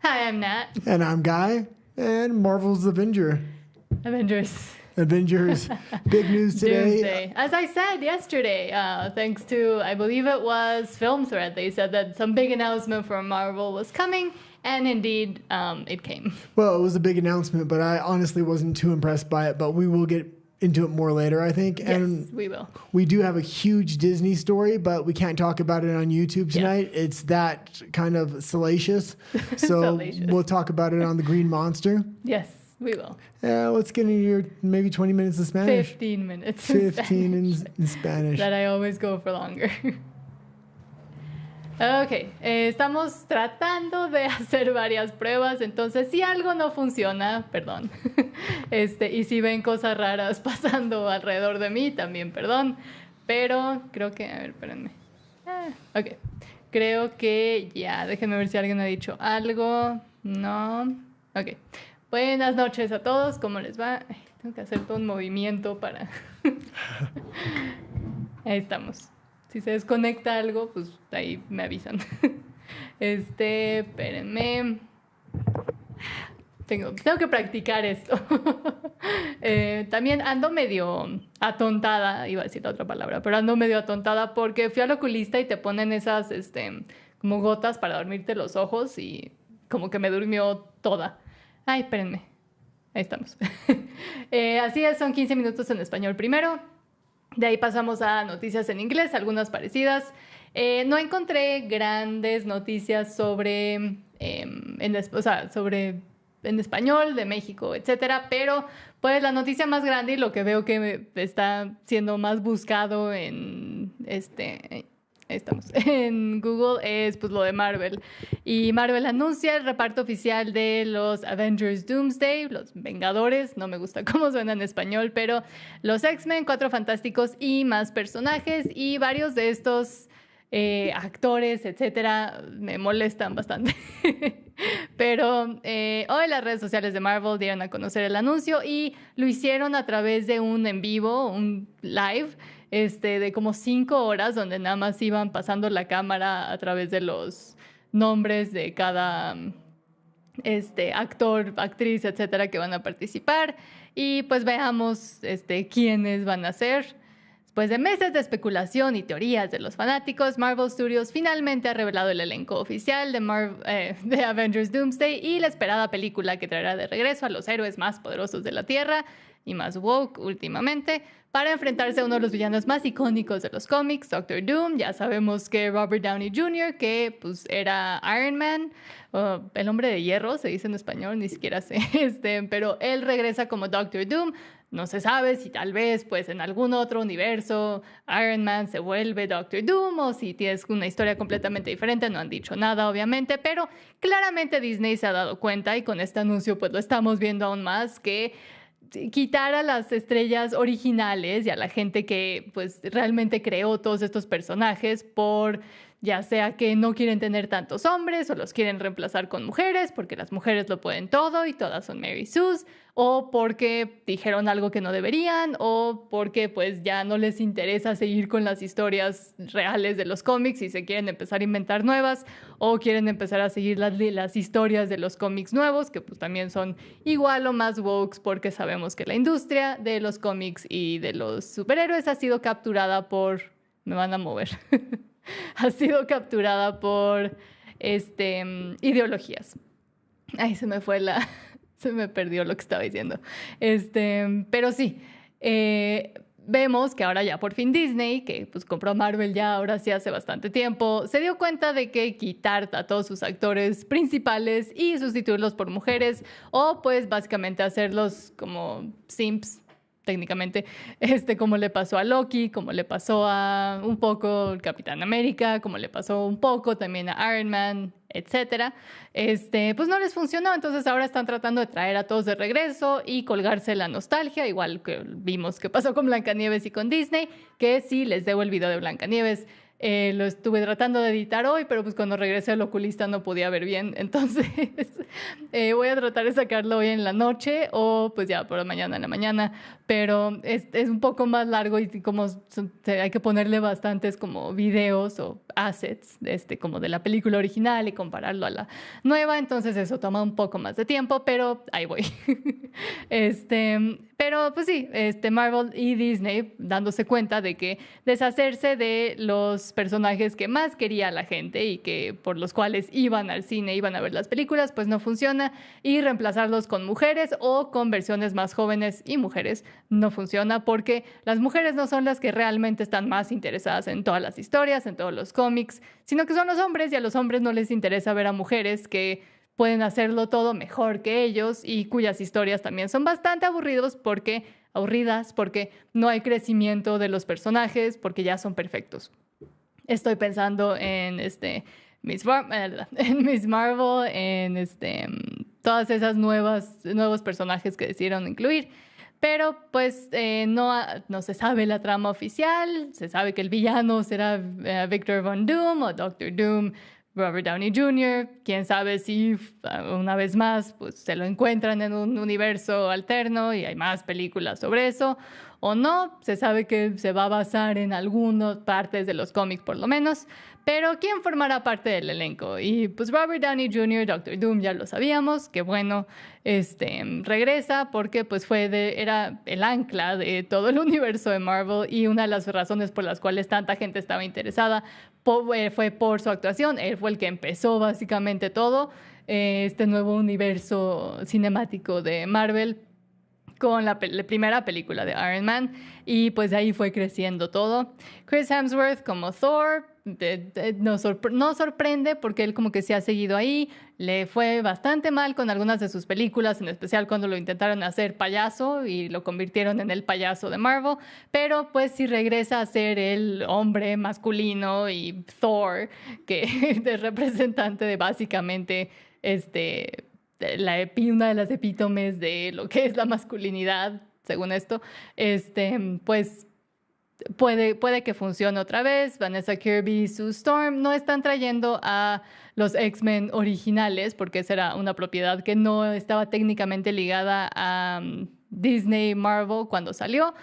Hi, I'm Nat. And I'm Guy. And Marvel's Avengers. Big news today. Doomsday. As I said yesterday, thanks to, I believe it was Film Thread, they said that some big announcement from Marvel was coming, and indeed, it came. Well, it was a big announcement, but I honestly wasn't too impressed by it, but we will get into it more later, I think. Yes, and we will. We do have a huge Disney story, but we can't talk about it on YouTube tonight. Yeah. It's that kind of salacious. So we'll talk about it on The Green Monster. Yes, we will. Let's get into your maybe 20 minutes of Spanish. 15 minutes 15 in Spanish. That I always go for longer. Ok, estamos tratando de hacer varias pruebas, entonces si algo no funciona, perdón. Y si ven cosas raras pasando alrededor de mí, también perdón. Pero creo que, a ver, espérenme. Ok, creo que ya, déjenme ver si alguien ha dicho algo. No, ok. Buenas noches a todos, ¿cómo les va? Ay, tengo que hacer todo un movimiento para... Ahí estamos. Si se desconecta algo, pues ahí me avisan. Espérenme. Tengo que practicar esto. También ando medio atontada, iba a decir la otra palabra, pero ando medio atontada porque fui al oculista y te ponen esas como gotas para dormirte los ojos y como que me durmió toda. Ay, espérenme. Ahí estamos. Así es, son 15 minutos en español primero. De ahí pasamos a noticias en inglés, algunas parecidas. No encontré grandes noticias sobre en español, de México, etcétera, pero pues la noticia más grande y lo que veo que está siendo más buscado en en Google es pues lo de Marvel. Y Marvel anuncia el reparto oficial de los Avengers Doomsday, los Vengadores, no me gusta cómo suena en español, pero los X-Men, 4 Fantásticos y más personajes, y varios de estos actores, etcétera, me molestan bastante. Pero hoy las redes sociales de Marvel dieron a conocer el anuncio y lo hicieron a través de un en vivo, un live, de como 5 horas, donde nada más iban pasando la cámara a través de los nombres de cada actor, actriz, etcétera, que van a participar. Y pues veamos quiénes van a ser. Después de meses de especulación y teorías de los fanáticos, Marvel Studios finalmente ha revelado el elenco oficial de Avengers Doomsday y la esperada película que traerá de regreso a los héroes más poderosos de la Tierra y más woke últimamente, para enfrentarse a uno de los villanos más icónicos de los cómics, Doctor Doom. Ya sabemos que Robert Downey Jr., que pues era Iron Man, el hombre de hierro, se dice en español, ni siquiera sé, pero él regresa como Doctor Doom. No se sabe si tal vez pues en algún otro universo Iron Man se vuelve Doctor Doom o si tienes una historia completamente diferente. No han dicho nada, obviamente, pero claramente Disney se ha dado cuenta y con este anuncio pues lo estamos viendo aún más, que quitar a las estrellas originales y a la gente que pues realmente creó todos estos personajes por ya sea que no quieren tener tantos hombres o los quieren reemplazar con mujeres porque las mujeres lo pueden todo y todas son Mary Sues, o porque dijeron algo que no deberían, o porque pues ya no les interesa seguir con las historias reales de los cómics y se quieren empezar a inventar nuevas, o quieren empezar a seguir las historias de los cómics nuevos, que pues también son igual o más woke, porque sabemos que la industria de los cómics y de los superhéroes ha sido capturada por... Me van a mover. Ha sido capturada por ideologías. Ay, se me perdió lo que estaba diciendo. Pero sí, vemos que ahora ya por fin Disney, que pues compró Marvel ya ahora sí hace bastante tiempo, se dio cuenta de que quitar a todos sus actores principales y sustituirlos por mujeres, o pues básicamente hacerlos como simps, técnicamente, como le pasó a Loki, como le pasó a un poco el Capitán América, como le pasó un poco también a Iron Man, etcétera, pues no les funcionó. Entonces ahora están tratando de traer a todos de regreso y colgarse la nostalgia, igual que vimos que pasó con Blancanieves y con Disney, que sí, les debo el video de Blancanieves. Lo estuve tratando de editar hoy, pero pues cuando regresé al oculista no podía ver bien. Entonces voy a tratar de sacarlo hoy en la noche o pues ya por mañana en la mañana. Pero es un poco más largo y como hay que ponerle bastantes como videos o assets como de la película original y compararlo a la nueva. Entonces eso toma un poco más de tiempo, pero ahí voy. Pero pues sí, Marvel y Disney dándose cuenta de que deshacerse de los personajes que más quería la gente y que por los cuales iban al cine, iban a ver las películas, pues no funciona, y reemplazarlos con mujeres o con versiones más jóvenes y mujeres no funciona, porque las mujeres no son las que realmente están más interesadas en todas las historias, en todos los cómics, sino que son los hombres, y a los hombres no les interesa ver a mujeres que pueden hacerlo todo mejor que ellos y cuyas historias también son bastante aburridas porque no hay crecimiento de los personajes, porque ya son perfectos. Estoy pensando en Miss Marvel, en todas esas nuevos personajes que decidieron incluir. Pero pues no se sabe la trama oficial. Se sabe que el villano será Victor Von Doom o Doctor Doom, Robert Downey Jr. Quién sabe si una vez más pues, se lo encuentran en un universo alterno y hay más películas sobre eso o no. Se sabe que se va a basar en algunas partes de los cómics por lo menos. Pero ¿quién formará parte del elenco? Y pues Robert Downey Jr., Doctor Doom, ya lo sabíamos, que bueno, regresa porque pues era el ancla de todo el universo de Marvel y una de las razones por las cuales tanta gente estaba interesada fue por su actuación. Él fue el que empezó básicamente todo este nuevo universo cinemático de Marvel con la primera película de Iron Man, y pues de ahí fue creciendo todo. Chris Hemsworth como Thor no sorprende porque él como que se ha seguido ahí. Le fue bastante mal con algunas de sus películas, en especial cuando lo intentaron hacer payaso y lo convirtieron en el payaso de Marvel, pero pues si regresa a ser el hombre masculino y Thor, que es representante de básicamente una de las epítomes de lo que es la masculinidad, según esto, pues puede que funcione otra vez. Vanessa Kirby y Sue Storm no están trayendo a los X-Men originales porque esa era una propiedad que no estaba técnicamente ligada a Disney Marvel cuando salió.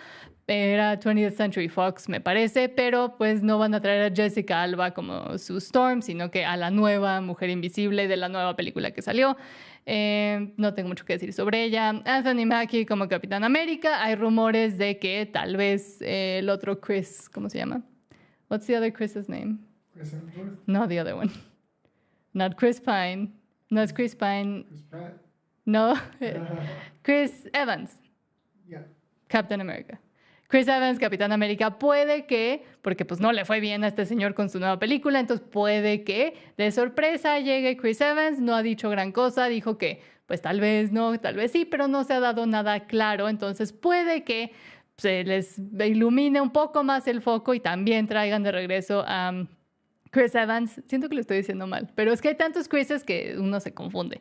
Era 20th Century Fox, me parece, pero pues no van a traer a Jessica Alba como Sue Storm, sino que a la nueva Mujer Invisible de la nueva película que salió. No tengo mucho que decir sobre ella. Anthony Mackie como Capitán América. Hay rumores de que tal vez el otro Chris, ¿cómo se llama? What's the other Chris's name? Chris Hemsworth? No, the other one. Not Chris Pine. No, es Chris Pine. Chris Pratt? No. Chris Evans. Yeah. Captain America. Chris Evans, Capitán América, puede que, porque pues no le fue bien a este señor con su nueva película, entonces puede que de sorpresa llegue Chris Evans. No ha dicho gran cosa, dijo que pues tal vez no, tal vez sí, pero no se ha dado nada claro, entonces puede que se les ilumine un poco más el foco y también traigan de regreso a Chris Evans. Siento que lo estoy diciendo mal, pero es que hay tantos Chrises que uno se confunde.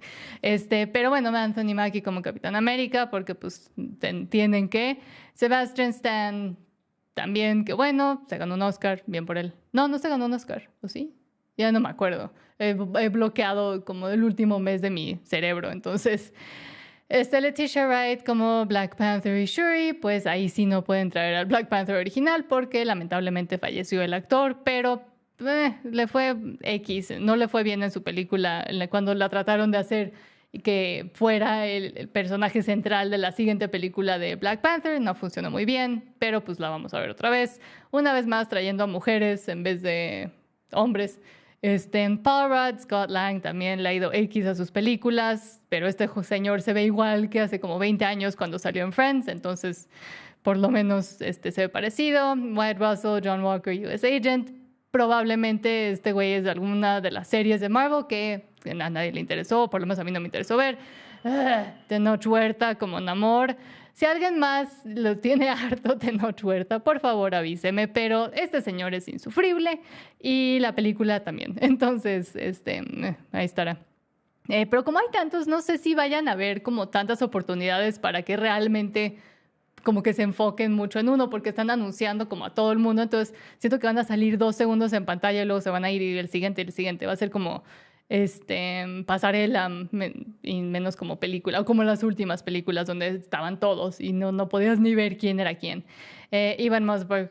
Pero bueno, Anthony Mackie como Capitán América, porque pues entienden que Sebastian Stan también, que bueno, se ganó un Oscar, bien por él. No se ganó un Oscar, ¿o sí? Ya no me acuerdo. He bloqueado como el último mes de mi cerebro, entonces... Letitia Wright como Black Panther y Shuri, pues ahí sí no pueden traer al Black Panther original porque lamentablemente falleció el actor, pero le fue X, no le fue bien en su película cuando la trataron de hacer que fuera el personaje central de la siguiente película de Black Panther. No funcionó muy bien, pero pues la vamos a ver otra vez, una vez más trayendo a mujeres en vez de hombres. Paul Rudd, Scott Lang también le ha ido X a sus películas, pero este señor se ve igual que hace como 20 años cuando salió en Friends, entonces por lo menos se ve parecido. Wyatt Russell, John Walker, US Agent. Probablemente este güey es de alguna de las series de Marvel que a nadie le interesó, por lo menos a mí no me interesó ver. Tenoch Huerta como Namor. Si alguien más lo tiene harto Tenoch Huerta, por favor avíseme, pero este señor es insufrible y la película también. Entonces, ahí estará. Pero como hay tantos, no sé si vayan a haber como tantas oportunidades para que realmente como que se enfoquen mucho en uno porque están anunciando como a todo el mundo, entonces siento que van a salir 2 segundos en pantalla y luego se van a ir y el siguiente, va a ser como pasarela y menos como película, o como las últimas películas donde estaban todos y no podías ni ver quién era quién. Ivan Mossberg,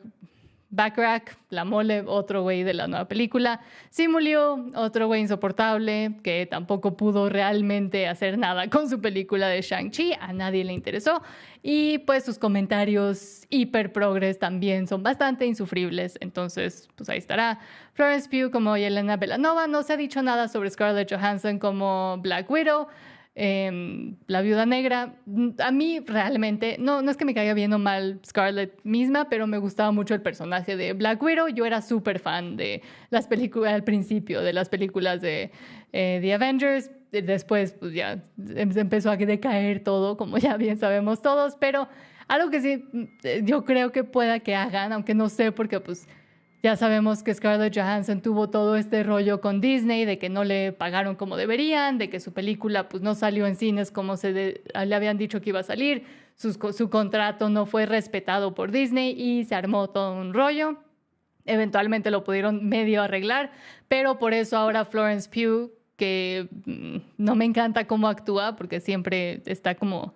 Backrack, la mole, otro güey de la nueva película. Simu Liu, otro güey insoportable que tampoco pudo realmente hacer nada con su película de Shang-Chi, a nadie le interesó. Y pues sus comentarios hiper progres también son bastante insufribles, entonces pues ahí estará. Florence Pugh como Yelena Belanova, no se ha dicho nada sobre Scarlett Johansson como Black Widow. La Viuda Negra, a mí realmente, no es que me caiga bien o mal Scarlett misma, pero me gustaba mucho el personaje de Black Widow. Yo era súper fan de las películas al principio, de las películas de The Avengers. Después pues ya empezó a decaer todo, como ya bien sabemos todos, pero algo que sí yo creo que pueda que hagan, aunque no sé, porque pues ya sabemos que Scarlett Johansson tuvo todo este rollo con Disney de que no le pagaron como deberían, de que su película pues no salió en cines como le habían dicho que iba a salir, su contrato no fue respetado por Disney y se armó todo un rollo. Eventualmente lo pudieron medio arreglar, pero por eso ahora Florence Pugh, que no me encanta cómo actúa porque siempre está como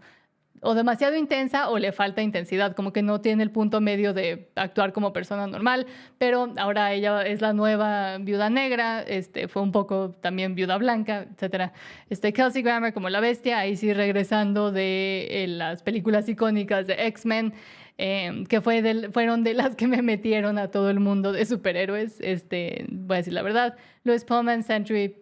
o demasiado intensa o le falta intensidad, como que no tiene el punto medio de actuar como persona normal, pero ahora ella es la nueva Viuda Negra, fue un poco también Viuda Blanca, etc. Kelsey Grammer como la Bestia, ahí sí regresando de las películas icónicas de X-Men, que fueron de las que me metieron a todo el mundo de superhéroes, voy a decir la verdad. Louis Pullman, Sentry,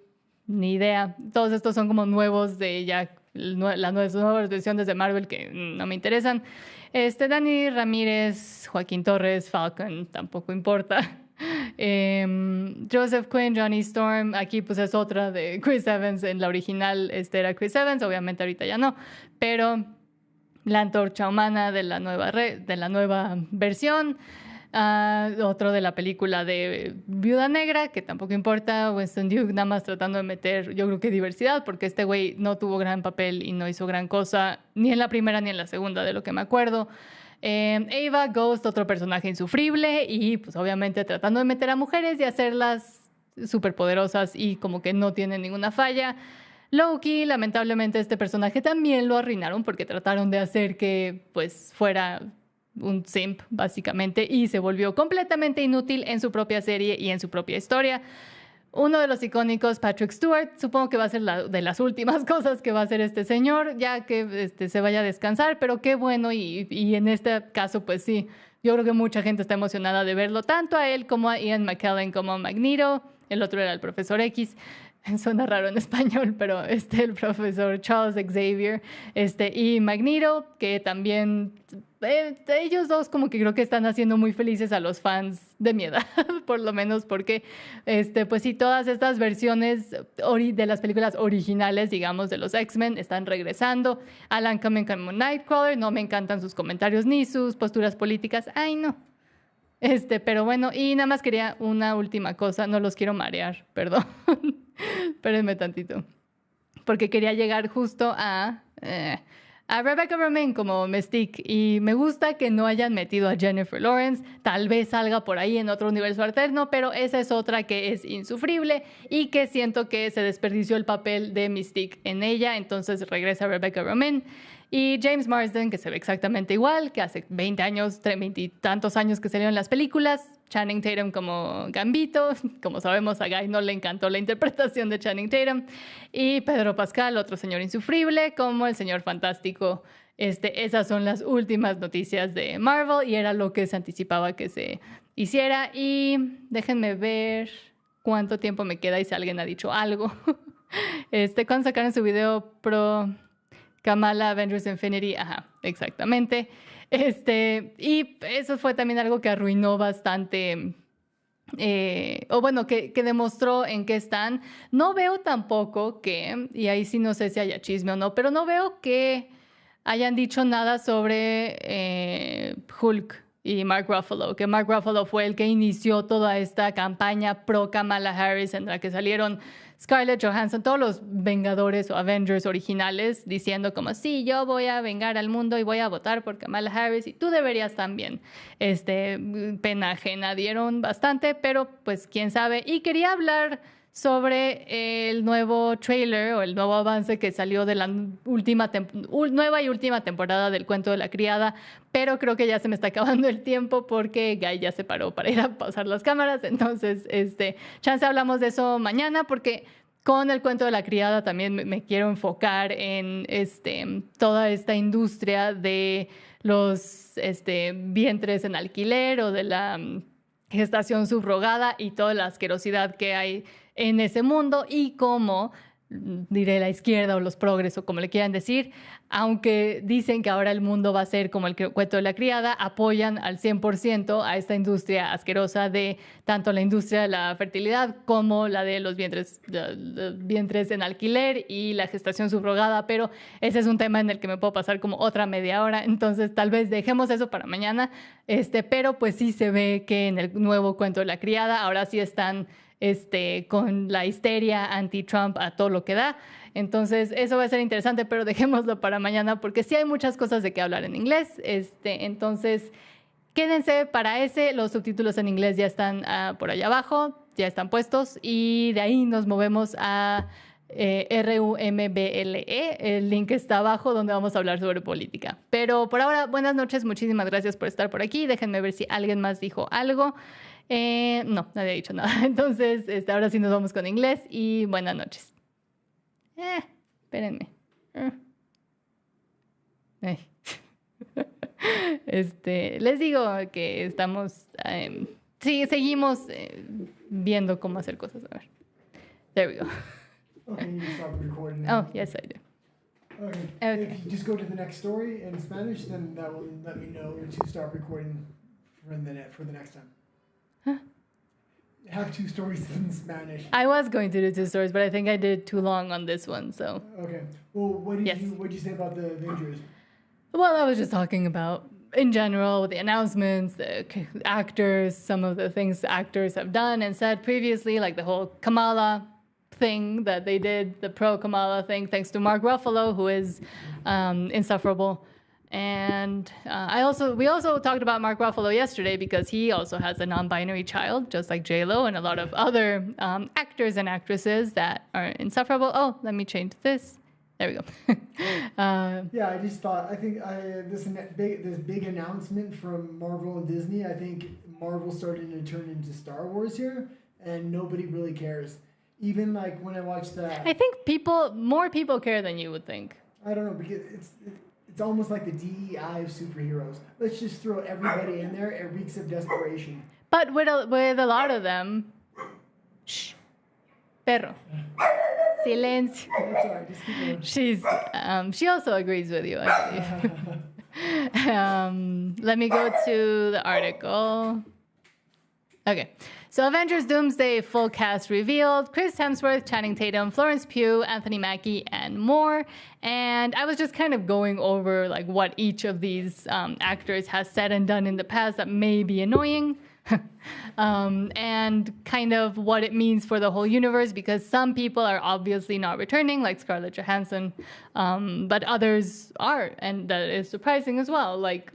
ni idea. Todos estos son como nuevos de ya las nuevas versiones de Marvel que no me interesan. Dani Ramírez, Joaquín Torres, Falcon, tampoco importa. Joseph Quinn, Johnny Storm, aquí pues es otra de Chris Evans. En la original era Chris Evans, obviamente ahorita ya no, pero la antorcha humana de la nueva versión. Otro de la película de Viuda Negra, que tampoco importa. Winston Duke nada más tratando de meter, yo creo que diversidad, porque este güey no tuvo gran papel y no hizo gran cosa, ni en la primera ni en la segunda, de lo que me acuerdo. Ava Ghost, otro personaje insufrible y pues obviamente tratando de meter a mujeres y hacerlas superpoderosas y como que no tienen ninguna falla. Loki, lamentablemente este personaje también lo arruinaron porque trataron de hacer que pues fuera un simp básicamente y se volvió completamente inútil en su propia serie y en su propia historia. Uno de los icónicos, Patrick Stewart, supongo que va a ser de las últimas cosas que va a hacer este señor, ya que se vaya a descansar, pero qué bueno y en este caso pues sí, yo creo que mucha gente está emocionada de verlo, tanto a él como a Ian McKellen como a Magneto. El otro era el Profesor X. Suena raro en español, pero el profesor Charles Xavier y Magneto, que también ellos dos como que creo que están haciendo muy felices a los fans de mi edad, por lo menos porque pues sí, todas estas versiones de las películas originales, digamos, de los X-Men están regresando. Alan Cumming como Nightcrawler, no me encantan sus comentarios ni sus posturas políticas, ay no. Pero bueno, y nada más quería una última cosa, no los quiero marear, perdón. Espérenme tantito. Porque quería llegar justo a Rebecca Romijn como Mystique. Y me gusta que no hayan metido a Jennifer Lawrence. Tal vez salga por ahí en otro universo alterno, pero esa es otra que es insufrible y que siento que se desperdició el papel de Mystique en ella. Entonces regresa Rebecca Romijn. Y James Marsden, que se ve exactamente igual, que hace 20 años, 20 y tantos años que salieron las películas. Channing Tatum como Gambito. Como sabemos, a Guy no le encantó la interpretación de Channing Tatum. Y Pedro Pascal, otro señor insufrible, como el señor fantástico. Esas son las últimas noticias de Marvel y era lo que se anticipaba que se hiciera. Y déjenme ver cuánto tiempo me queda y si alguien ha dicho algo. Cuando sacaron su video pro Kamala Avengers Infinity, ajá, exactamente. Y eso fue también algo que arruinó bastante, o bueno, que demostró en qué están. No veo tampoco que, y ahí sí no sé si haya chisme o no, pero no veo que hayan dicho nada sobre Hulk y Mark Ruffalo, que Mark Ruffalo fue el que inició toda esta campaña pro Kamala Harris en la que salieron Scarlett Johansson, todos los Vengadores o Avengers originales diciendo como, sí, yo voy a vengar al mundo y voy a votar por Kamala Harris y tú deberías también. Pena ajena dieron bastante, pero pues quién sabe. Y quería hablar sobre el nuevo trailer o el nuevo avance que salió de la nueva y última temporada del Cuento de la Criada, pero creo que ya se me está acabando el tiempo porque Guy ya se paró para ir a pausar las cámaras, entonces chance hablamos de eso mañana porque con el Cuento de la Criada también me quiero enfocar en toda esta industria de los vientres en alquiler o de la gestación subrogada y toda la asquerosidad que hay en ese mundo y cómo, diré, la izquierda o los progres o como le quieran decir, aunque dicen que ahora el mundo va a ser como el Cuento de la Criada, apoyan al 100% a esta industria asquerosa de tanto la industria de la fertilidad como la de los vientres en alquiler y la gestación subrogada, pero ese es un tema en el que me puedo pasar como otra media hora, entonces tal vez dejemos eso para mañana, pero pues sí se ve que en el nuevo Cuento de la Criada ahora sí están con la histeria anti-Trump a todo lo que da. Entonces, eso va a ser interesante, pero dejémoslo para mañana porque sí hay muchas cosas de qué hablar en inglés. Entonces, quédense para ese. Los subtítulos en inglés ya están por allá abajo, ya están puestos. Y de ahí nos movemos a RUMBLE. El link está abajo donde vamos a hablar sobre política. Pero por ahora, buenas noches. Muchísimas gracias por estar por aquí. Déjenme ver si alguien más dijo algo. No, nadie ha dicho nada. Entonces, ahora sí nos vamos con inglés y buenas noches. Espérenme. Les digo que estamos... sí, seguimos viendo cómo hacer cosas. A ver. There we go. Okay, you stop recording now. Oh, yes, I do. Okay. If you just go to the next story in Spanish, then that will let me know to stop recording for the next time. Huh? Have 2 stories in Spanish. I was going to do 2 stories, but I think I did too long on this one, so... Okay. Well, what did you say about the Avengers? Well, I was just talking about, in general, the announcements, the actors, some of the things the actors have done and said previously, like the whole Kamala thing that they did, the pro-Kamala thing, thanks to Mark Ruffalo, who is insufferable. And we also talked about Mark Ruffalo yesterday because he also has a non-binary child, just like J-Lo and a lot of other actors and actresses that are insufferable. Oh, let me change this. There we go. Yeah, I just thought, I think this big announcement from Marvel and Disney, I think Marvel starting to turn into Star Wars here, and nobody really cares. Even like when I watched that. I think more people care than you would think. I don't know, because it's almost like the DEI of superheroes. Let's just throw everybody in there. It reeks of desperation. But with a lot of them, shh, perro, silencio. That's all right. Just keep going. She also agrees with you, actually. Let me go to the article. Okay. So Avengers Doomsday full cast revealed. Chris Hemsworth, Channing Tatum, Florence Pugh, Anthony Mackie, and more. And I was just kind of going over like what each of these actors has said and done in the past that may be annoying. And kind of what it means for the whole universe, because some people are obviously not returning, like Scarlett Johansson, but others are, and that is surprising as well, like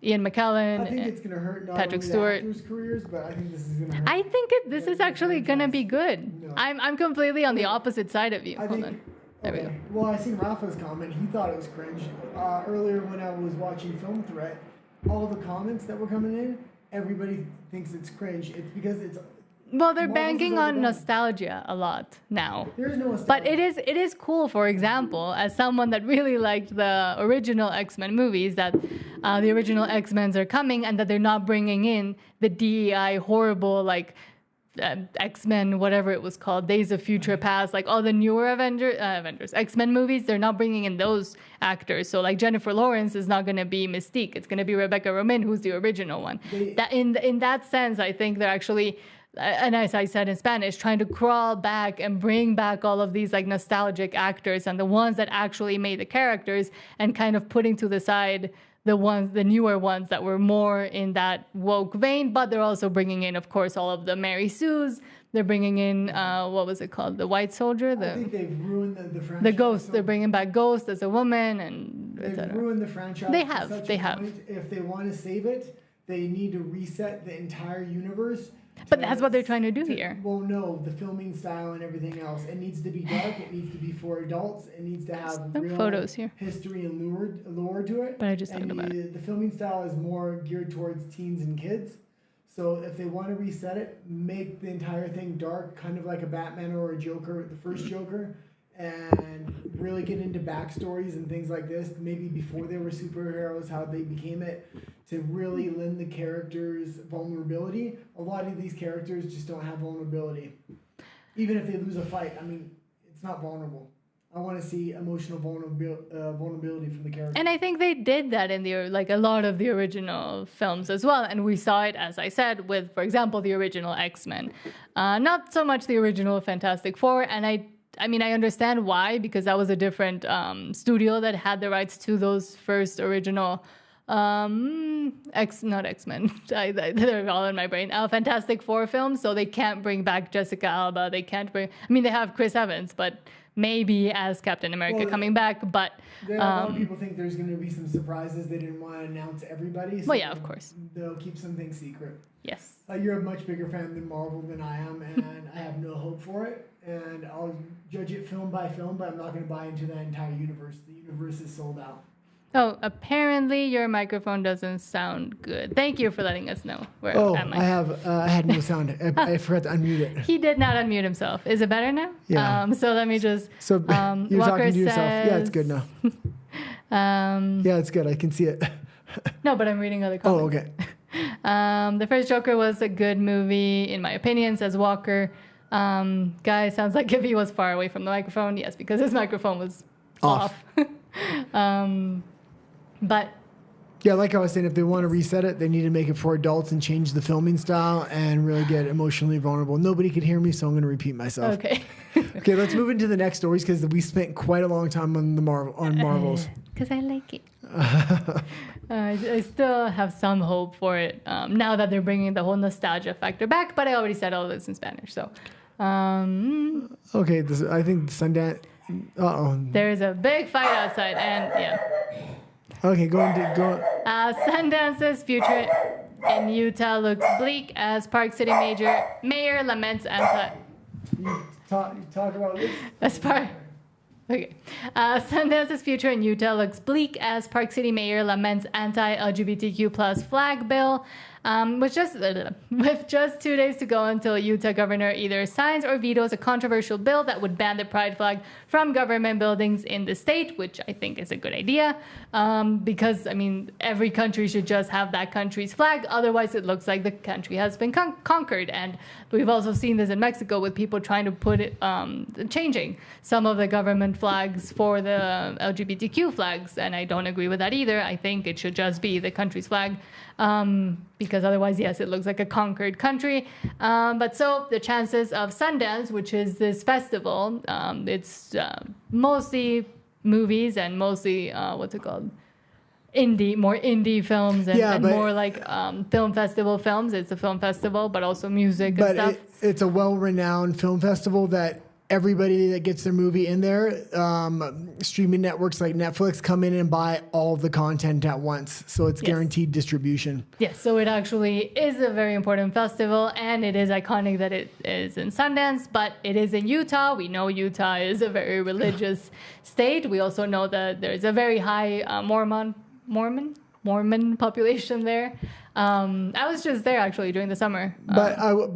Ian McKellen. I think it's going to hurt not Patrick only Stewart. the actors' careers, but I think this is going to hurt. I think this is actually going to be good. No. I'm completely on the opposite side of you. I Hold think, on. There we go. Well, I seen Rafa's comment. He thought it was cringe. Earlier when I was watching Film Threat, all the comments that were coming in, everybody thinks it's cringe. It's because it's... Well, they're Marvel's banking never on done. nostalgia a lot now. There is no nostalgia. But it is cool, for example, as someone that really liked the original X-Men movies, that the original X-Men are coming and that they're not bringing in the DEI horrible, like, X-Men, whatever it was called, Days of Future Past, like all the newer X-Men movies, they're not bringing in those actors. So like Jennifer Lawrence is not going to be Mystique. It's going to be Rebecca Romijn, who's the original one. That in that sense, I think they're actually... and as I said in Spanish, trying to crawl back and bring back all of these like nostalgic actors and the ones that actually made the characters and kind of putting to the side the newer ones that were more in that woke vein, but they're also bringing in, of course, all of the Mary Sues. They're bringing in, what was it called? The White Soldier? I think they've ruined the franchise. The Ghost. They're bringing back Ghost as a woman, and they've ruined the franchise. They have. If they want to save it, they need to reset the entire universe. But that's what they're trying to do here. Well, no, the filming style and everything else. It needs to be dark. It needs to be for adults. It needs to have real photos here. History and lore to it. But I just talked about it. The filming style is more geared towards teens and kids. So if they want to reset it, make the entire thing dark, kind of like a Batman or a Joker, the first Joker, and really get into backstories and things like this, maybe before they were superheroes, how they became it, to really lend the characters vulnerability. A lot of these characters just don't have vulnerability. Even if they lose a fight, I mean, it's not vulnerable. I want to see emotional vulnerability from the character. And I think they did that in a lot of the original films as well. And we saw it, as I said, with, for example, the original X-Men. Not so much the original Fantastic Four. And I understand why, because that was a different studio that had the rights to those first original not X-Men. They're all in my brain. Fantastic Four films. So they can't bring back Jessica Alba. They have Chris Evans, but maybe as Captain America coming back, but a lot of people think there's going to be some surprises. They didn't want to announce everybody. So of course. They'll keep some things secret. Yes. You're a much bigger fan than Marvel than I am, and I have no hope for it. And I'll judge it film by film, but I'm not going to buy into that entire universe. The universe is sold out. Oh, apparently your microphone doesn't sound good. Thank you for letting us know. I had no sound. I forgot to unmute it. He did not unmute himself. Is it better now? Yeah. So let me just. So you're Walker talking to yourself. says, Yeah, it's good now. Yeah, it's good. I can see it. No, but I'm reading other comments. Oh, okay. The first Joker was a good movie, in my opinion, says Walker. Guy, sounds like if he was far away from the microphone. Yes, because his microphone was off. But yeah, like I was saying, if they want to reset it, they need to make it for adults and change the filming style and really get emotionally vulnerable. Nobody could hear me, so I'm going to repeat myself. Okay. Okay, let's move into the next stories because we spent quite a long time on Marvels. Because I like it. I still have some hope for it now that they're bringing the whole nostalgia factor back, but I already said all this in Spanish, so. Okay, I think Sundance. There's a big fight outside, and yeah. Okay, go. Sundance's future in Utah looks bleak as Park City mayor laments anti. Talk about this. Sundance's future in Utah looks bleak as Park City mayor laments anti-LGBTQ+ flag bill. With just 2 days to go until Utah governor either signs or vetoes a controversial bill that would ban the pride flag from government buildings in the state, which I think is a good idea, because, every country should just have that country's flag. Otherwise, it looks like the country has been conquered. And we've also seen this in Mexico with people trying to put it, changing some of the government flags for the LGBTQ flags. And I don't agree with that either. I think it should just be the country's flag. Because otherwise, yes, it looks like a conquered country. But so the chances of Sundance, which is this festival, it's mostly movies and mostly, more indie films and more like film festival films. It's a film festival, but also music and stuff. It's a well-renowned film festival that everybody that gets their movie in there, streaming networks like Netflix come in and buy all the content at once. So it's guaranteed distribution. Yes, so it actually is a very important festival, and it is iconic that it is in Sundance, but it is in Utah. We know Utah is a very religious state. We also know that there's a very high Mormon population there. I was just there actually during the summer. I will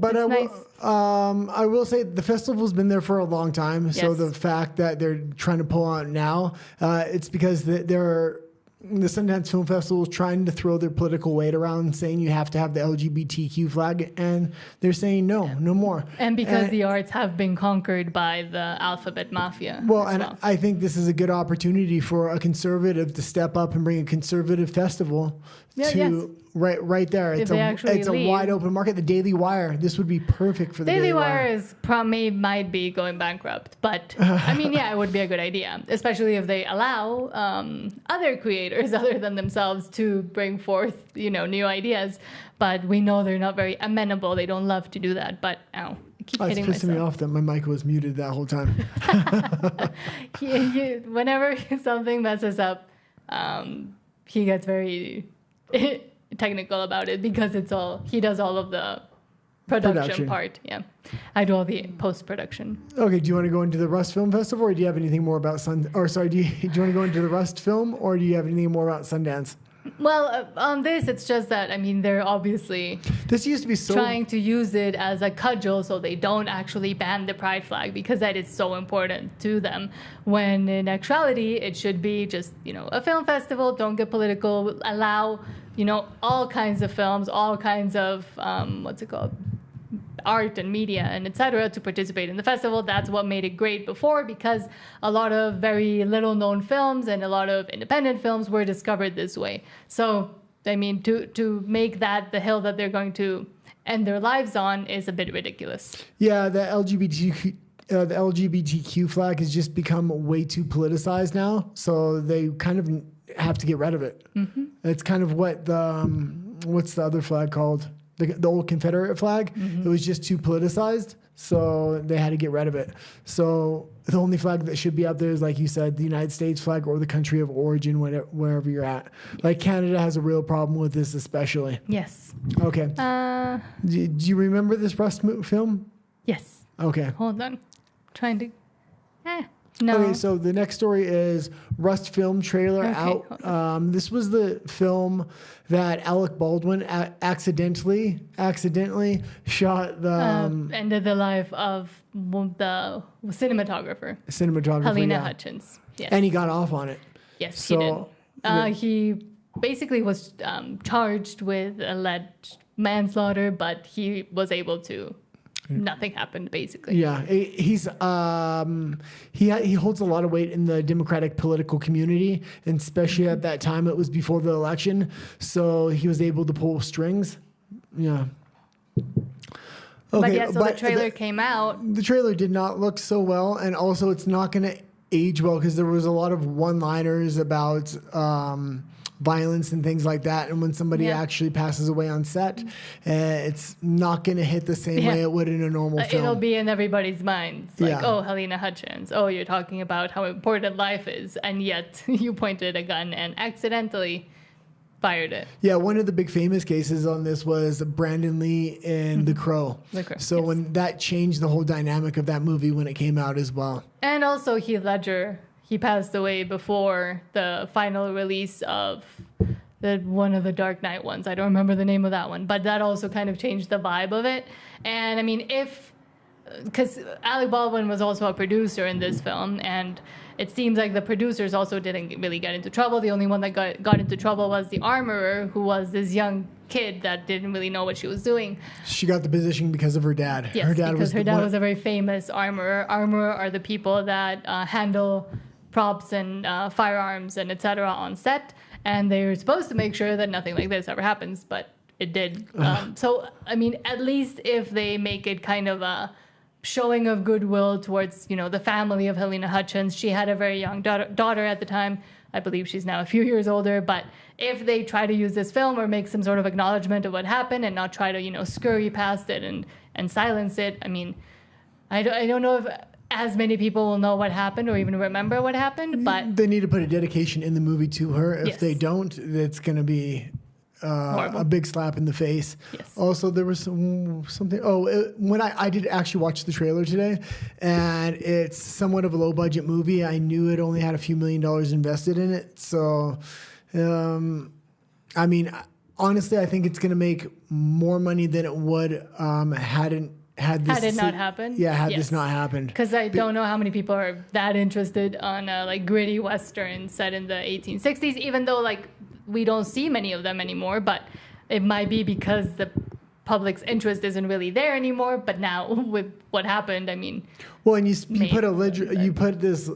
say the festival's been there for a long time. Yes. So the fact that they're trying to pull out now, it's because the Sundance Film Festival is trying to throw their political weight around, saying you have to have the LGBTQ flag, and they're saying no more. And because the arts have been conquered by the alphabet mafia. Well, I think this is a good opportunity for a conservative to step up and bring a conservative festival to right there. If It's they actually a leave. wide open market. The Daily Wire. This would be perfect for the Daily Wire might be going bankrupt, but I mean, yeah, it would be a good idea, especially if they allow other creators other than themselves to bring forth, new ideas. But we know they're not very amenable. They don't love to do that. But I keep hitting myself. It's pissing me off that my mic was muted that whole time. Whenever something messes up, he gets very technical about it because he does all of the production part. Yeah, I do all the post-production. Okay, do you want to go into the Rust Film Festival, or do you have anything more about do you want to go into the Rust Film, or do you have anything more about Sundance? Well, on this, it's just that, they're obviously this used to be trying to use it as a cudgel so they don't actually ban the pride flag because that is so important to them. When in actuality, it should be just, a film festival, don't get political, allow, all kinds of films, all kinds of, art and media and etc. to participate in the festival. That's what made it great before, because a lot of very little known films and a lot of independent films were discovered this way. So, to make that the hill that they're going to end their lives on is a bit ridiculous. Yeah, the LGBTQ flag has just become way too politicized now, so they kind of have to get rid of it. Mm-hmm. It's kind of what what's the other flag called? The old Confederate flag. Mm-hmm. It was just too politicized, so they had to get rid of it. So the only flag that should be out there is, like you said, the United States flag or the country of origin, wherever you're at. Like Canada has a real problem with this, especially. Yes. Okay. Do you remember this Rust film? Yes. Okay. Hold on. Trying to... No. Okay, so the next story is Rust film trailer out. This was the film that Alec Baldwin accidentally shot the... ended the life of the cinematographer. Helena Hutchins. Yes. And he got off on it. Yes, so, he did. He basically was charged with alleged manslaughter, but he was able to... Nothing happened, basically. Yeah, he's he holds a lot of weight in the Democratic political community, and especially at that time, it was before the election, so he was able to pull strings. Yeah. Okay, the trailer came out. The trailer did not look so well, and also it's not going to age well because there was a lot of one-liners about violence and things like that, and when somebody actually passes away on set, it's not going to hit the same way it would in a normal film. It'll be in everybody's minds, like, oh, Helena Hutchins, oh, you're talking about how important life is, and yet you pointed a gun and accidentally fired it. Yeah, one of the big famous cases on this was Brandon Lee in The Crow. So when that changed the whole dynamic of that movie when it came out as well. And also Heath Ledger. He passed away before the final release of one of the Dark Knight ones. I don't remember the name of that one, but that also kind of changed the vibe of it. And because Alec Baldwin was also a producer in this film, and it seems like the producers also didn't really get into trouble. The only one that got into trouble was the armorer, who was this young kid that didn't really know what she was doing. She got the position because of her dad. Yes, because her dad was a very famous armorer. Armorer are the people that handle props and firearms and etc. on set, and they were supposed to make sure that nothing like this ever happens, but it did. So, at least if they make it kind of a showing of goodwill towards, the family of Helena Hutchins. She had a very young daughter at the time. I believe she's now a few years older, but if they try to use this film or make some sort of acknowledgement of what happened and not try to, scurry past it and silence it, I don't know if as many people will know what happened or even remember what happened, but... They need to put a dedication in the movie to her. If they don't, it's going to be a big slap in the face. Yes. Also, there was something... when I did actually watch the trailer today, and it's somewhat of a low-budget movie. I knew it only had a few $1 million invested in it. So, honestly, I think it's going to make more money than it would had it not happened? Yeah, had this not happened. Because I don't know how many people are that interested on a gritty Western set in the 1860s, even though we don't see many of them anymore, but it might be because the public's interest isn't really there anymore. But now with what happened, Well, and you put this...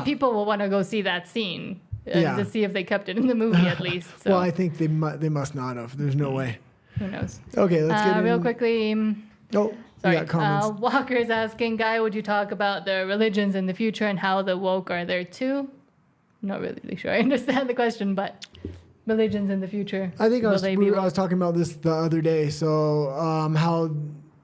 people will want to go see that scene. to see if they kept it in the movie at least. So. Well, I think they must not have. There's no way. Who knows? Okay, let's get real quickly. Oh, sorry. got comments. Walker's asking, Guy, would you talk about the religions in the future and how the woke are there too? Not really sure I understand the question, but religions in the future. I think I was talking about this the other day. So how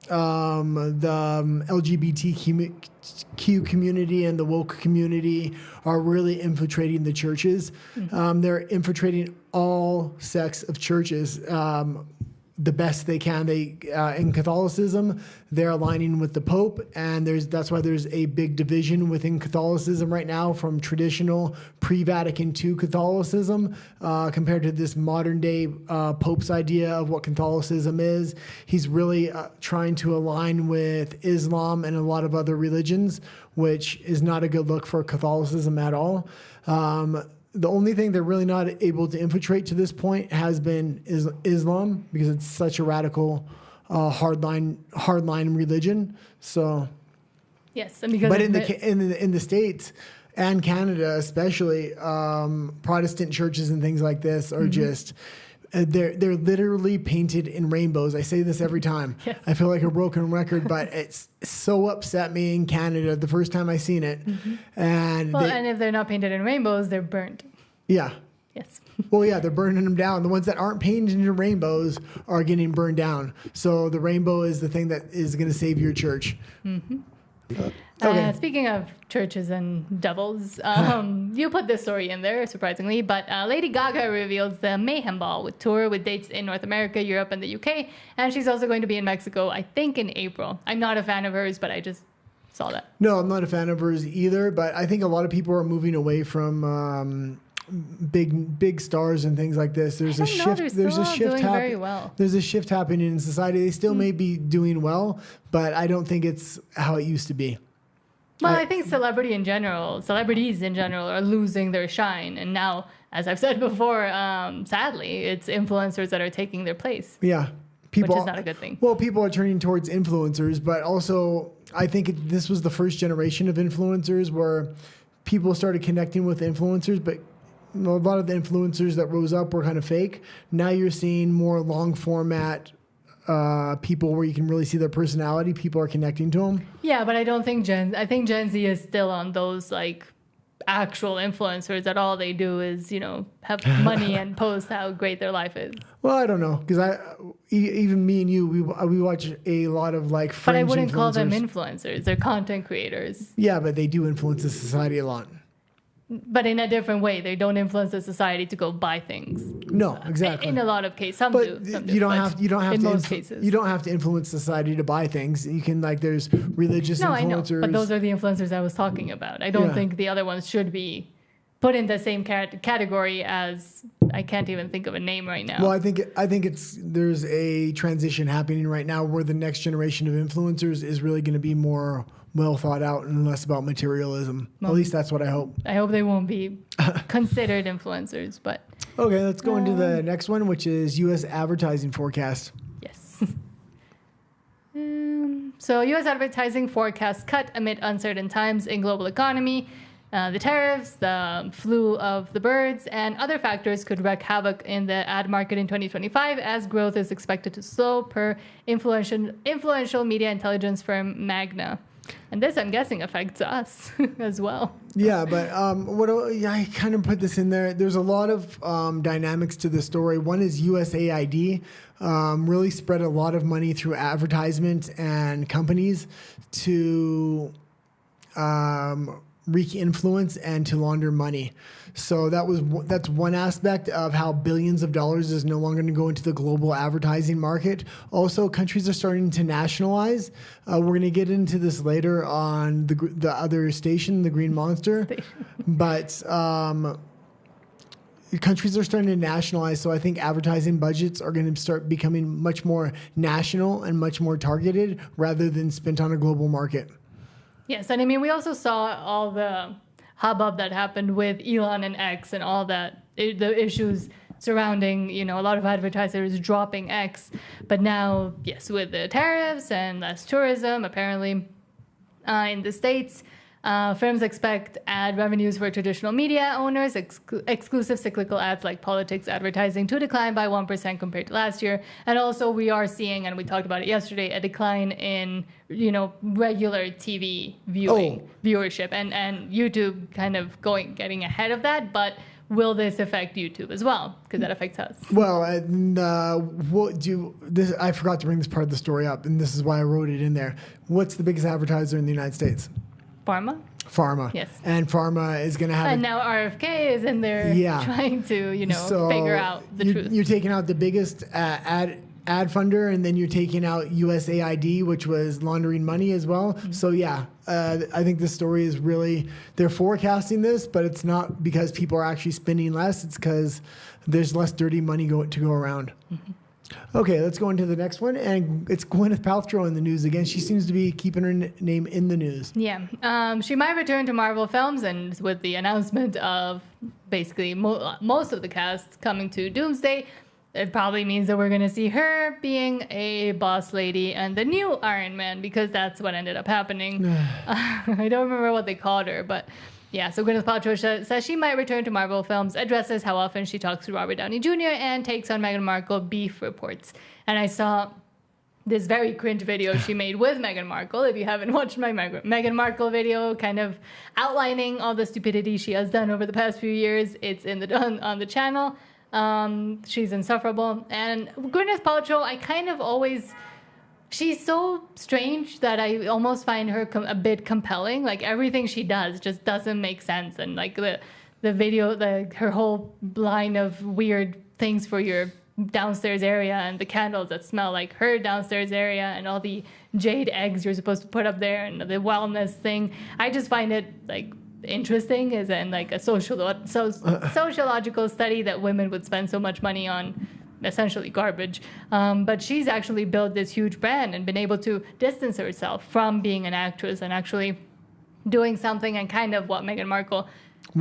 the LGBTQ community and the woke community are really infiltrating the churches. Mm-hmm. They're infiltrating all sects of churches the best they can. They in Catholicism, they're aligning with the Pope, and that's why there's a big division within Catholicism right now from traditional pre-Vatican II Catholicism compared to this modern day Pope's idea of what Catholicism is. He's really trying to align with Islam and a lot of other religions, which is not a good look for Catholicism at all. The only thing they're really not able to infiltrate to this point has been Islam, because it's such a radical, hardline religion. So, yes, and because but in the States and Canada especially, Protestant churches and things like this are just. They're literally painted in rainbows. I say this every time. Yes. I feel like a broken record, but it's so upset me in Canada the first time I seen it. Mm-hmm. And and if they're not painted in rainbows, they're burnt. Yeah. Yes. Well, yeah, they're burning them down. The ones that aren't painted in rainbows are getting burned down. So the rainbow is the thing that is going to save your church. Mm-hmm. Okay. Speaking of churches and devils, you put this story in there, surprisingly, but Lady Gaga reveals the Mayhem Ball with tour with dates in North America, Europe, and the UK, and she's also going to be in Mexico, I think, in April. I'm not a fan of hers, but I just saw that. No, I'm not a fan of hers either, but I think a lot of people are moving away from big stars and things like this. There's a shift. There's a shift happening. Well. There's a shift happening in society. They still may be doing well, but I don't think it's how it used to be. Well, I think celebrities in general are losing their shine. And now, as I've said before, sadly, it's influencers that are taking their place. Yeah. Which is not a good thing. Well, people are turning towards influencers, but also I think this was the first generation of influencers where people started connecting with influencers, but a lot of the influencers that rose up were kind of fake. Now you're seeing more long format people where you can really see their personality. People are connecting to them. Yeah, but I think Gen Z is still on those like actual influencers that all they do is, have money and post how great their life is. Well, I don't know, because even me and you, we watch a lot of like fringe. But I wouldn't call them influencers. They're content creators. Yeah, but they do influence the society a lot. But in a different way. They don't influence the society to go buy things. No, exactly. In a lot of cases, some do. You don't have in to. Most cases, you don't have to influence society to buy things. You can there's religious influencers. I know, but those are the influencers I was talking about. I don't think the other ones should be put in the same category as. I can't even think of a name right now. Well, I think there's a transition happening right now where the next generation of influencers is really going to be more well thought out and less about materialism. Well, at least that's what I hope. I hope they won't be considered influencers, but... Okay, let's go into the next one, which is U.S. advertising forecast. Yes. So U.S. advertising forecast cut amid uncertain times in global economy. The tariffs, the flu of the birds, and other factors could wreak havoc in the ad market in 2025 as growth is expected to slow per influential media intelligence firm Magna. And this, I'm guessing, affects us as well. Yeah, but I kind of put this in there. There's a lot of dynamics to the story. One is USAID really spread a lot of money through advertisement and companies to wreak influence and to launder money. So that's one aspect of how billions of dollars is no longer going to go into the global advertising market. Also, countries are starting to nationalize. We're going to get into this later on the other station, the Green Monster. But countries are starting to nationalize, so I think advertising budgets are going to start becoming much more national and much more targeted rather than spent on a global market. Yes, and I mean, we also saw all the hubbub that happened with Elon and X and all that, the issues surrounding, a lot of advertisers dropping X. But now, yes, with the tariffs and less tourism, apparently, in the States, Firms expect ad revenues for traditional media owners, exclusive cyclical ads like politics advertising, to decline by 1% compared to last year. And also we are seeing, and we talked about it yesterday, a decline in, regular TV viewership, and YouTube kind of getting ahead of that. But will this affect YouTube as well? Because that affects us. Well, I forgot to bring this part of the story up, and this is why I wrote it in there. What's the biggest advertiser in the United States? Pharma. Yes. And pharma is going to have... And now RFK is in there trying to, figure out the truth. You're taking out the biggest ad funder, and then you're taking out USAID, which was laundering money as well. Mm-hmm. So, I think this story is really... They're forecasting this, but it's not because people are actually spending less. It's because there's less dirty money to go around. Mm-hmm. Okay, let's go into the next one, and it's Gwyneth Paltrow in the news again. She seems to be keeping her name in the news. Yeah, she might return to Marvel films, and with the announcement of basically most of the cast coming to Doomsday, it probably means that we're going to see her being a boss lady and the new Iron Man, because that's what ended up happening. I don't remember what they called her, but... Yeah, so Gwyneth Paltrow says she might return to Marvel films, addresses how often she talks to Robert Downey Jr., and takes on Meghan Markle beef reports. And I saw this very cringe video she made with Meghan Markle. If you haven't watched my Meghan Markle video, kind of outlining all the stupidity she has done over the past few years, it's on the channel. She's insufferable. And Gwyneth Paltrow, I kind of always... She's so strange that I almost find her a bit compelling. Like, everything she does just doesn't make sense. And like the video, her whole line of weird things for your downstairs area, and the candles that smell like her downstairs area, and all the jade eggs you're supposed to put up there, and the wellness thing. I just find it like interesting, as in like a sociological study that women would spend so much money on. Essentially garbage, but she's actually built this huge brand and been able to distance herself from being an actress and actually doing something, and kind of what Meghan Markle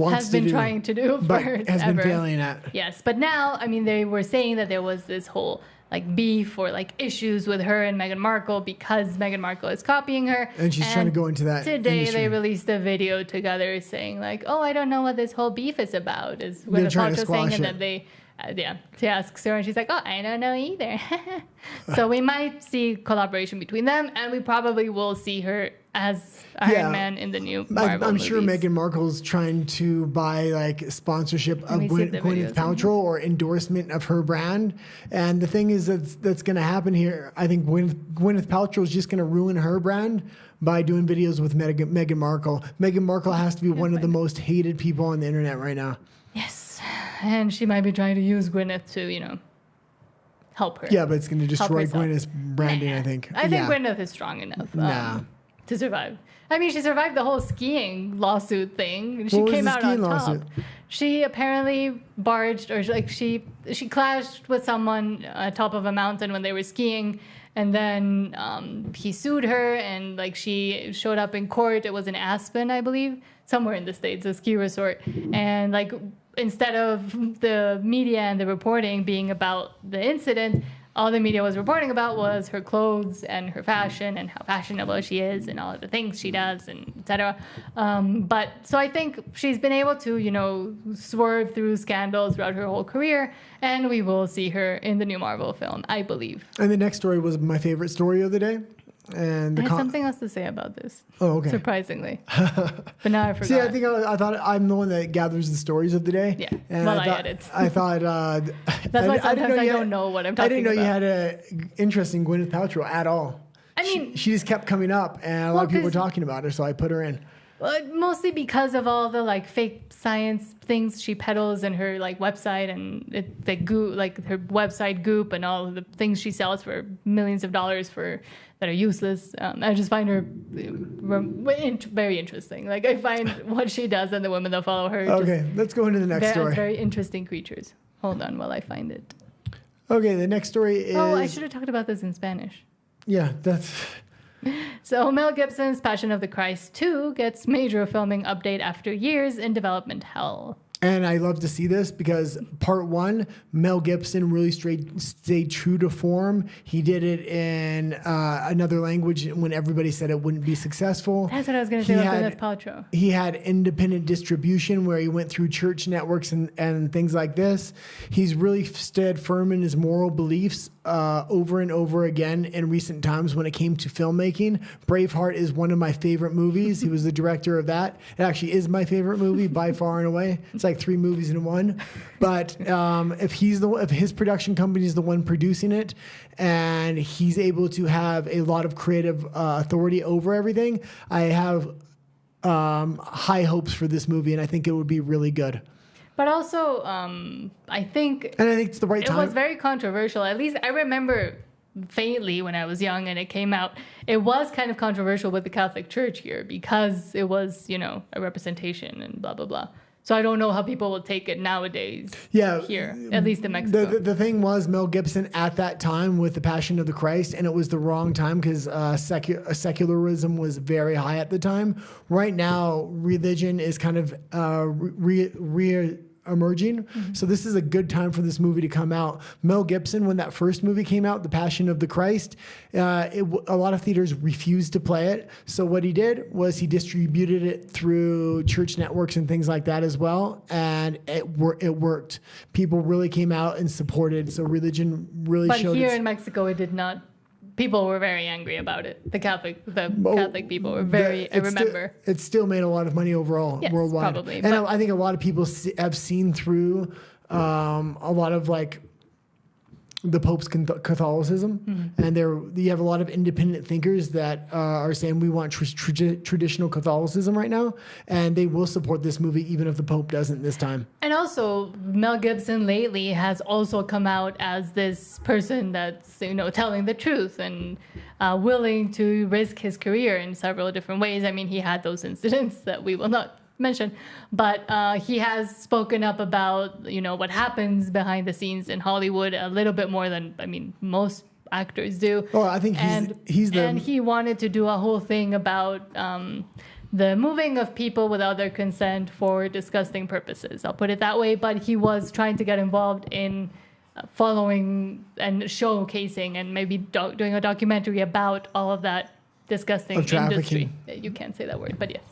has been trying to do but for has been failing at. Yes, but now, I mean, they were saying that there was this whole like beef or like issues with her and Meghan Markle because Meghan Markle is copying her, and she's trying to go into that today industry. They released a video together saying like, oh, I don't know what this whole beef is about, is what they're trying to squash saying, it. and then they she asks her, and she's like, oh, I don't know either. So we might see collaboration between them, and we probably will see her as Iron Man in the new Marvel I'm movies. sure Meghan Markle's trying to buy like sponsorship of Gwyneth Paltrow or endorsement of her brand. And the thing is that's going to happen here. I think Gwyneth Paltrow is just going to ruin her brand by doing videos with Meghan Markle. Meghan Markle has to be one of the most hated people on the internet right now. Yes. And she might be trying to use Gwyneth to, help her. Yeah, but it's going to destroy Gwyneth's branding, I think. I think Gwyneth is strong enough to survive. I mean, she survived the whole skiing lawsuit thing. She came out on top. She apparently barged, or like she clashed with someone on top of a mountain when they were skiing, and then he sued her, and like she showed up in court. It was in Aspen, I believe, somewhere in the States, a ski resort, and like instead of the media and the reporting being about the incident, all the media was reporting about was her clothes and her fashion and how fashionable she is and all of the things she does, and etc. But so I think she's been able to, swerve through scandals throughout her whole career, and we will see her in the new Marvel film, I believe. And the next story was my favorite story of the day. And I had something else to say about this. Oh, okay. Surprisingly. But now I forgot. See, I think I thought I'm the one that gathers the stories of the day. Yeah. And I edit. I thought... That's why sometimes I don't know what I'm talking about. I didn't know you had an interest in Gwyneth Paltrow at all. I mean... She just kept coming up, and a lot of people were talking about her, so I put her in. Mostly because of all the like fake science things she peddles in her like website, and the goop, like her website goop, and all of the things she sells for millions of dollars that are useless. I just find her very interesting. Like, I find what she does and the women that follow her. Okay, let's go into the next story. Very interesting creatures. Hold on while I find it. Okay, the next story is... Oh, I should have talked about this in Spanish. Yeah, that's... So Mel Gibson's Passion of the Christ 2 gets major filming update after years in development hell. And I love to see this because part one, Mel Gibson really stayed true to form. He did it in another language when everybody said it wouldn't be successful. That's what I was going to say about Gwyneth Paltrow. He had independent distribution where he went through church networks and things like this. He's really stood firm in his moral beliefs over and over again in recent times when it came to filmmaking. Braveheart is one of my favorite movies. He was the director of that. It actually is my favorite movie by far and away. It's like 3 movies in one. But if his production company is the one producing it and he's able to have a lot of creative authority over everything, I have high hopes for this movie, and I think it would be really good. But also, I think it's the right time. It was very controversial. At least I remember faintly when I was young and it came out. It was kind of controversial with the Catholic Church here because it was, a representation and blah, blah, blah. So I don't know how people will take it nowadays here, at least in Mexico. The thing was, Mel Gibson at that time with The Passion of the Christ, and it was the wrong time because secularism was very high at the time. Right now, religion is kind of emerging. Mm-hmm. So this is a good time for this movie to come out. Mel Gibson, when that first movie came out, The Passion of the Christ, a lot of theaters refused to play it. So what he did was he distributed it through church networks and things like that as well. And it worked. People really came out and supported. So religion really showed. But here in Mexico, it did not. People were very angry about it. The Catholic people were very. I remember it still made a lot of money overall worldwide. Probably, and I think a lot of people have seen through a lot of the Pope's Catholicism, mm-hmm. and you have a lot of independent thinkers that are saying we want traditional Catholicism right now, and they will support this movie even if the Pope doesn't this time. And also, Mel Gibson lately has also come out as this person that's telling the truth and willing to risk his career in several different ways. I mean, he had those incidents that we will not mention, but he has spoken up about what happens behind the scenes in Hollywood a little bit more than most actors do. Oh, I think and he wanted to do a whole thing about the moving of people without their consent for disgusting purposes. I'll put it that way. But he was trying to get involved in following and showcasing and maybe doing a documentary about all of that disgusting industry. You can't say that word, but yes.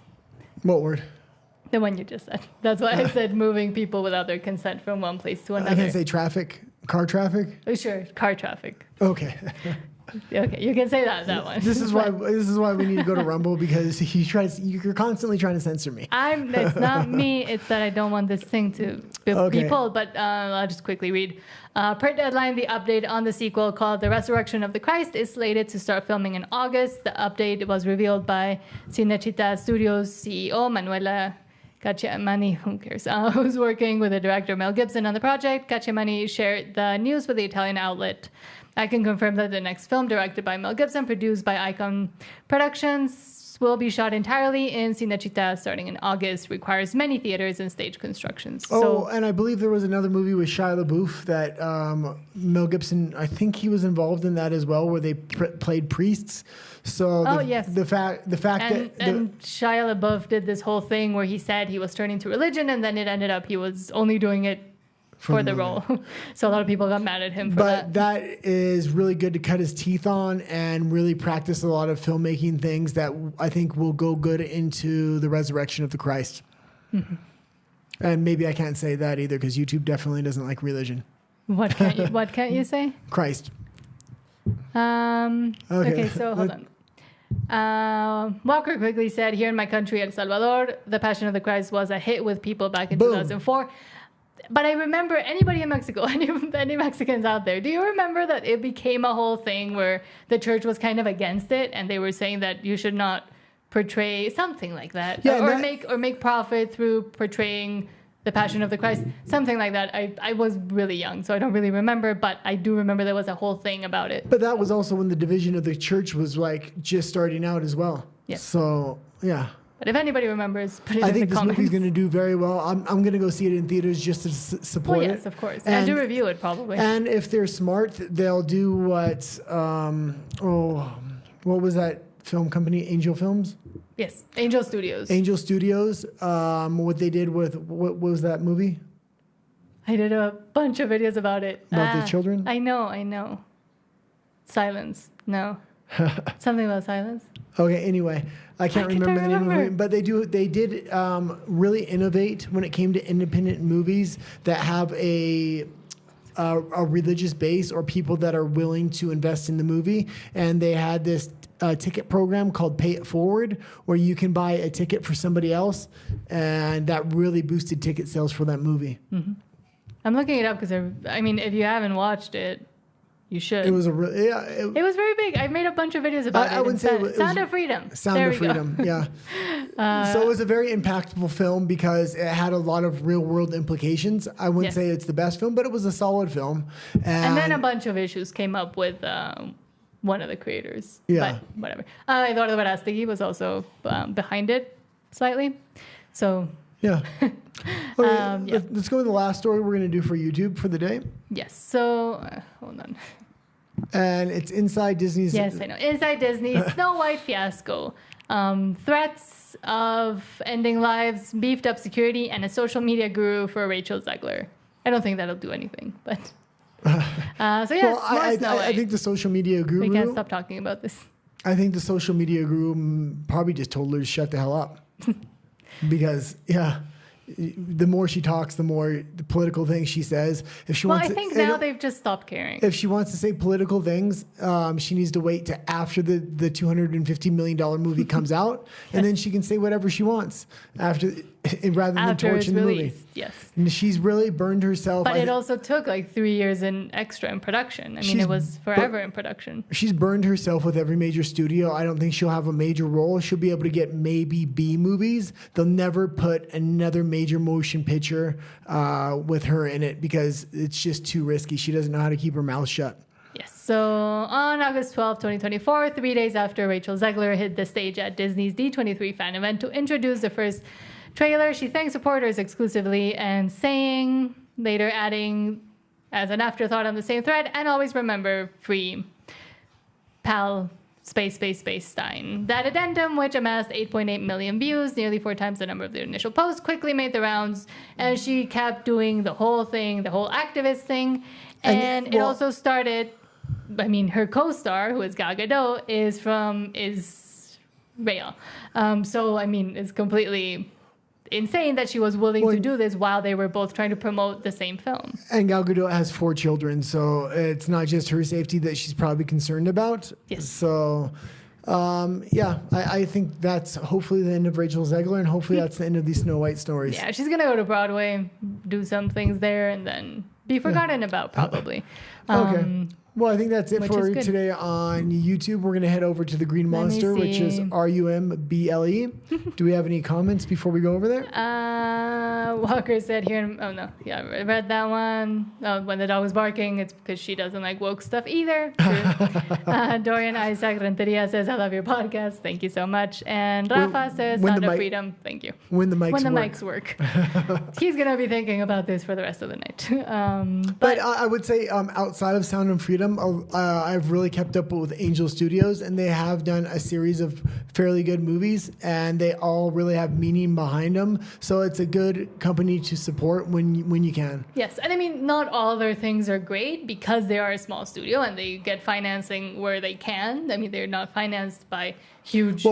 What word? The one you just said. That's why I said moving people without their consent from one place to another. I can say traffic, car traffic. Oh, sure, car traffic. Okay. Okay, you can say that one. This is why we need to go to Rumble because you're constantly trying to censor me. It's not me. It's that I don't want this thing to be pulled. But I'll just quickly read. Per deadline, the update on the sequel called The Resurrection of the Christ is slated to start filming in August. The update was revealed by Cinecittà Studios CEO Manuela Cacciamani, who cares, who's working with the director Mel Gibson on the project. Cacciamani shared the news with the Italian outlet. I can confirm that the next film, directed by Mel Gibson, produced by Icon Productions, will be shot entirely in Cinecittà starting in August. Requires many theaters and stage constructions. And I believe there was another movie with Shia LaBeouf that Mel Gibson, I think he was involved in that as well, where they played priests. So the fact that Shia LaBeouf did this whole thing where he said he was turning to religion, and then it ended up he was only doing it for the role. So a lot of people got mad at him for that. But that is really good to cut his teeth on and really practice a lot of filmmaking things that I think will go good into the resurrection of the Christ. Mm-hmm. And maybe I can't say that either because YouTube definitely doesn't like religion. What can't you say? Christ. Okay, so hold on. Walker quickly said, here in my country, El Salvador, The Passion of the Christ was a hit with people back in 2004. But I remember, anybody in Mexico, any Mexicans out there, do you remember that it became a whole thing where the church was kind of against it and they were saying that you should not portray something like that, or make profit through portraying The Passion of the Christ, something like that. I was really young, so I don't really remember, but I do remember there was a whole thing about it. But that was also when the division of the church was just starting out as well. Yes. So, yeah. But if anybody remembers, put it in the comments. I think this movie's going to do very well. I'm going to go see it in theaters just to support it. Well, yes, of course. And do review it, probably. And if they're smart, they'll do what was that film company, Angel Films. Yes, Angel Studios. Angel Studios. What they did with what was that movie? I did a bunch of videos about it. About the children? I know. Silence. No. Something about silence. Okay, anyway, I can't remember the name of the movie, but they did really innovate when it came to independent movies that have a religious base or people that are willing to invest in the movie. And they had this ticket program called Pay It Forward, where you can buy a ticket for somebody else, and that really boosted ticket sales for that movie. Mm-hmm. I'm looking it up because, if you haven't watched it, you should. It was it was very big. I made a bunch of videos about it. I would say it was Sound of Freedom. Sound of Freedom, yeah. So it was a very impactful film because it had a lot of real world implications. I wouldn't say it's the best film, but it was a solid film. And then a bunch of issues came up with one of the creators. Yeah. But whatever. Eduardo Verástegui was also behind it slightly. So... Yeah. Okay, let's go to the last story we're going to do for YouTube for the day. Yes. So, hold on. And it's Inside Disney's... Yes, I know. Inside Disney's Snow White fiasco. Threats of ending lives, beefed up security, and a social media guru for Rachel Zegler. I don't think that'll do anything, but... I think the social media guru... We can't stop talking about this. I think the social media guru probably just told her to shut the hell up. Because, the more she talks, the more the political things she says. If she wants, I think now they've just stopped caring. If she wants to say political things, she needs to wait to after the $250 million movie comes out, and then she can say whatever she wants rather than torching the movie. Yes. And she's really burned herself. But it also took like 3 years in extra in production. It was forever in production. She's burned herself with every major studio. I don't think she'll have a major role. She'll be able to get maybe B movies. They'll never put another major motion picture with her in it because it's just too risky. She doesn't know how to keep her mouth shut. Yes. So on August 12, 2024, 3 days after Rachel Zegler hit the stage at Disney's D23 fan event to introduce the first trailer, she thanked supporters exclusively and later adding as an afterthought on the same thread, and always remember, free pal space Stein. That addendum, which amassed 8.8 million views, nearly 4 times the number of the initial post, quickly made the rounds, and she kept doing the whole thing, the whole activist thing. And it also started, her co-star, who is Gal Gadot, is Israel. It's completely insane that she was willing to do this while they were both trying to promote the same film. And Gal Gadot has 4 children, so it's not just her safety that she's probably concerned about. Yes. So, I think that's hopefully the end of Rachel Zegler, and hopefully that's the end of these Snow White stories. Yeah, she's going to go to Broadway, do some things there, and then be forgotten about, probably. Okay. Well, I think that's it for today on YouTube. We're going to head over to the Green Monster, which is RUMBLE. Do we have any comments before we go over there? Walker said here, I read that one. When the dog was barking, it's because she doesn't like woke stuff either. Dorian Isaac Renteria says, I love your podcast. Thank you so much. And Rafa says, Sound of Freedom. Thank you. When the mics work. He's going to be thinking about this for the rest of the night. But I would say outside of Sound of Freedom, I've really kept up with Angel Studios, and they have done a series of fairly good movies, and they all really have meaning behind them. So it's a good company to support when you can. Yes, and not all their things are great because they are a small studio and they get financing where they can. They're not financed by huge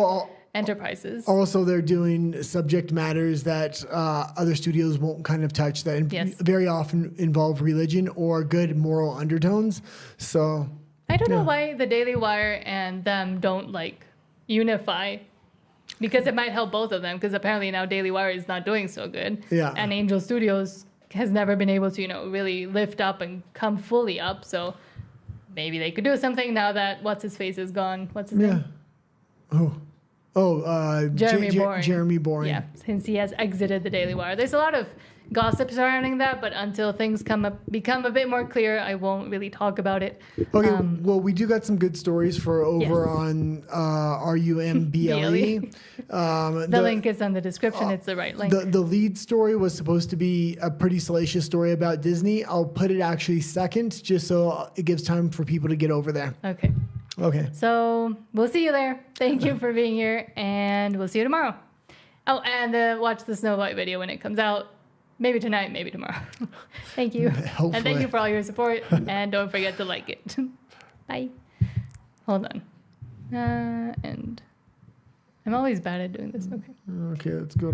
enterprises. Also, they're doing subject matters that other studios won't kind of touch that very often involve religion or good moral undertones. So I don't know why the Daily Wire and them don't unify, because it might help both of them, because apparently now Daily Wire is not doing so good. Yeah. And Angel Studios has never been able to, really lift up and come fully up. So maybe they could do something now that what's-his-face is gone. What's his name? Jeremy Boring. Yeah, since he has exited the Daily Wire. There's a lot of gossip surrounding that, but until things become a bit more clear, I won't really talk about it. Okay, well, we do got some good stories for over on RUMBLE. The link is on the description. It's the right link. The lead story was supposed to be a pretty salacious story about Disney. I'll put it actually second, just so it gives time for people to get over there. Okay. Okay. So we'll see you there. Thank you for being here, and we'll see you tomorrow. Oh, and watch the Snow White video when it comes out. Maybe tonight, maybe tomorrow. Thank you. Hopefully. And thank you for all your support. And don't forget to like it. Bye. Hold on. And I'm always bad at doing this. Okay. Okay, let's go to